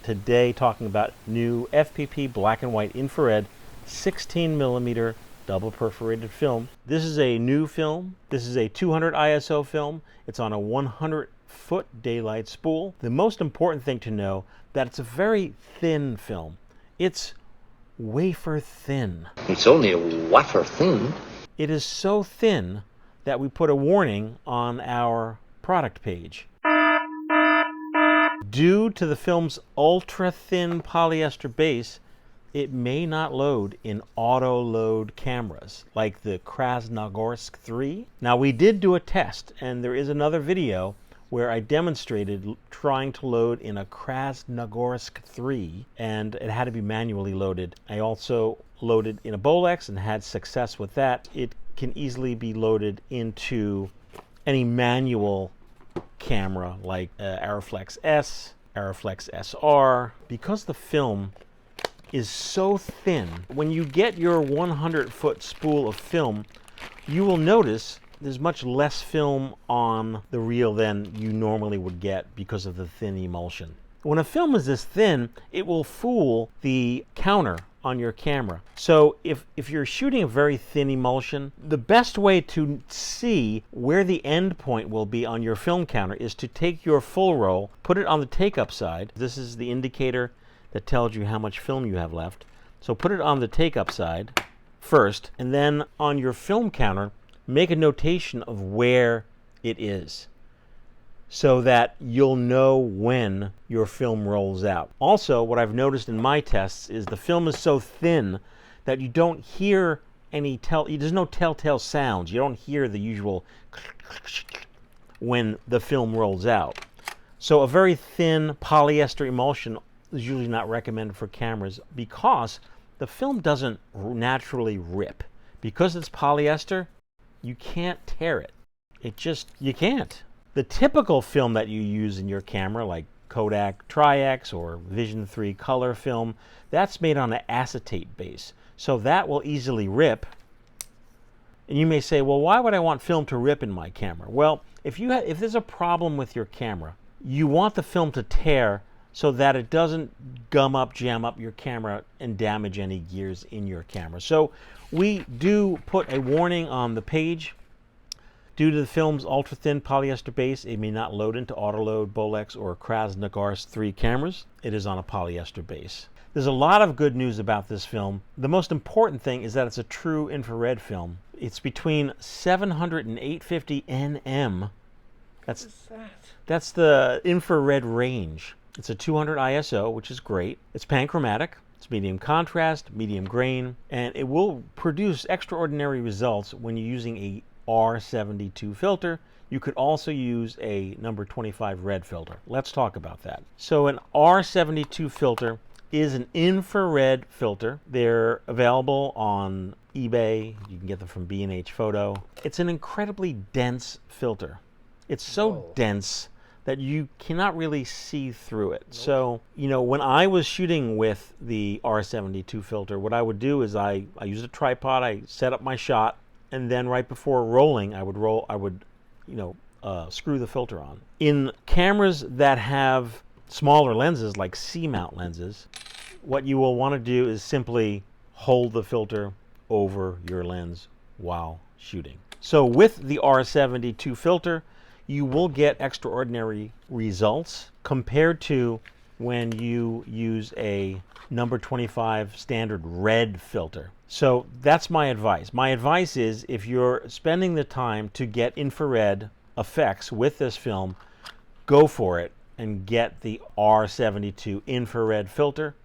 today talking about new FPP black and white infrared 16mm double perforated film. This is a new film. This is a 200 ISO film. It's on a 100-foot daylight spool. The most important thing to know that it's a very thin film. It's wafer thin. It's only a wafer thin. It is so thin that we put a warning on our product page. Due to the film's ultra-thin polyester base, it may not load in auto-load cameras like the Krasnogorsk 3. Now, we did do a test, and there is another video where I demonstrated trying to load in a Krasnogorsk 3, and it had to be manually loaded. I also loaded in a Bolex and had success with that. It can easily be loaded into any manual camera like Arriflex S, Arriflex SR. Because the film is so thin, when you get your 100-foot spool of film, you will notice there's much less film on the reel than you normally would get because of the thin emulsion. When a film is this thin, it will fool the counter on your camera. So if you're shooting a very thin emulsion, the best way to see where the end point will be on your film counter is to take your full roll, put it on the take-up side. This is the indicator that tells you how much film you have left. So put it on the take-up side first, and then on your film counter, make a notation of where it is so that you'll know when your film rolls out. Also, what I've noticed in my tests is the film is so thin that you don't hear any there's no telltale sounds. You don't hear the usual when the film rolls out. So a very thin polyester emulsion is usually not recommended for cameras because the film doesn't naturally rip. Because it's polyester, you can't tear it. You can't. The typical film that you use in your camera, like Kodak Tri-X or Vision 3 color film, that's made on an acetate base. So that will easily rip. And you may say, well, why would I want film to rip in my camera? Well, if there's a problem with your camera, you want the film to tear so that it doesn't gum up, jam up your camera and damage any gears in your camera. So we do put a warning on the page. Due to the film's ultra-thin polyester base, it may not load into autoload, Bolex, or Krasnogorsk 3 cameras. It is on a polyester base. There's a lot of good news about this film. The most important thing is that it's a true infrared film. It's between 700 and 850 nm. That's the infrared range. It's a 200 ISO, which is great. It's panchromatic. It's medium contrast, medium grain, and it will produce extraordinary results when you're using a R72 filter. You could also use a number 25 red filter. Let's talk about that. So an R72 filter is an infrared filter. They're available on eBay. You can get them from B&H Photo. It's an incredibly dense filter. It's so dense that you cannot really see through it. Nope. So, when I was shooting with the R72 filter, what I would do is I used a tripod, I set up my shot, and then right before rolling, I would screw the filter on. In cameras that have smaller lenses, like C-mount lenses, what you will want to do is simply hold the filter over your lens while shooting. So with the R72 filter, you will get extraordinary results compared to when you use a number 25 standard red filter. So that's my advice. My advice is if you're spending the time to get infrared effects with this film, go for it and get the R72 infrared filter.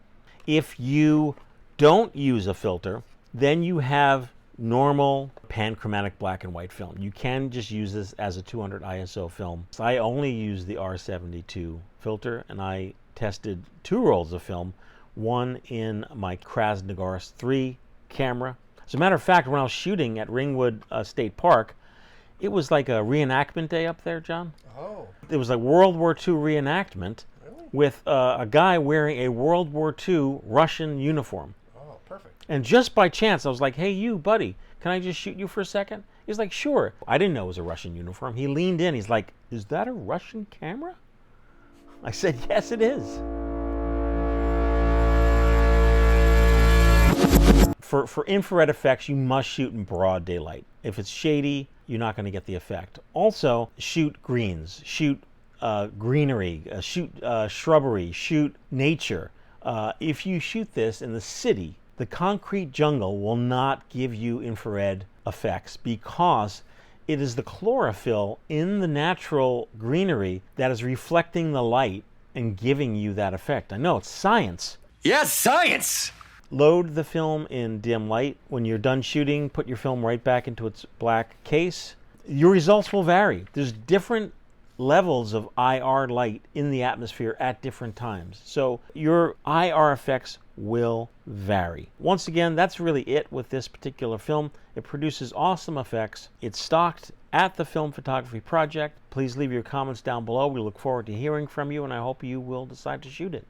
If you don't use a filter, then you have normal panchromatic black and white film. You can just use this as a 200 ISO film. So I only use the R72 filter, and I tested 2 rolls of film, one in my Krasnogorsk 3 camera. As a matter of fact, when I was shooting at Ringwood State Park, it was like a reenactment day up there, John. Oh. It was like World War II reenactment. Really? With a guy wearing a World War II Russian uniform. Oh, perfect. And just by chance, I was like, hey, you, buddy, can I just shoot you for a second? He's like, sure. I didn't know it was a Russian uniform. He leaned in. He's like, is that a Russian camera? I said, yes, it is. For infrared effects, you must shoot in broad daylight. If it's shady, you're not going to get the effect. Also, shoot greens, shoot greenery, shoot shrubbery, shoot nature. If you shoot this in the city, the concrete jungle will not give you infrared effects because it is the chlorophyll in the natural greenery that is reflecting the light and giving you that effect. I know, it's science. Yes, science! Load the film in dim light. When you're done shooting, put your film right back into its black case. Your results will vary. There's different levels of IR light in the atmosphere at different times. So your IR effects will vary. Once again, that's really it with this particular film. It produces awesome effects. It's stocked at the Film Photography Project. Please leave your comments down below. We look forward to hearing from you, and I hope you will decide to shoot it.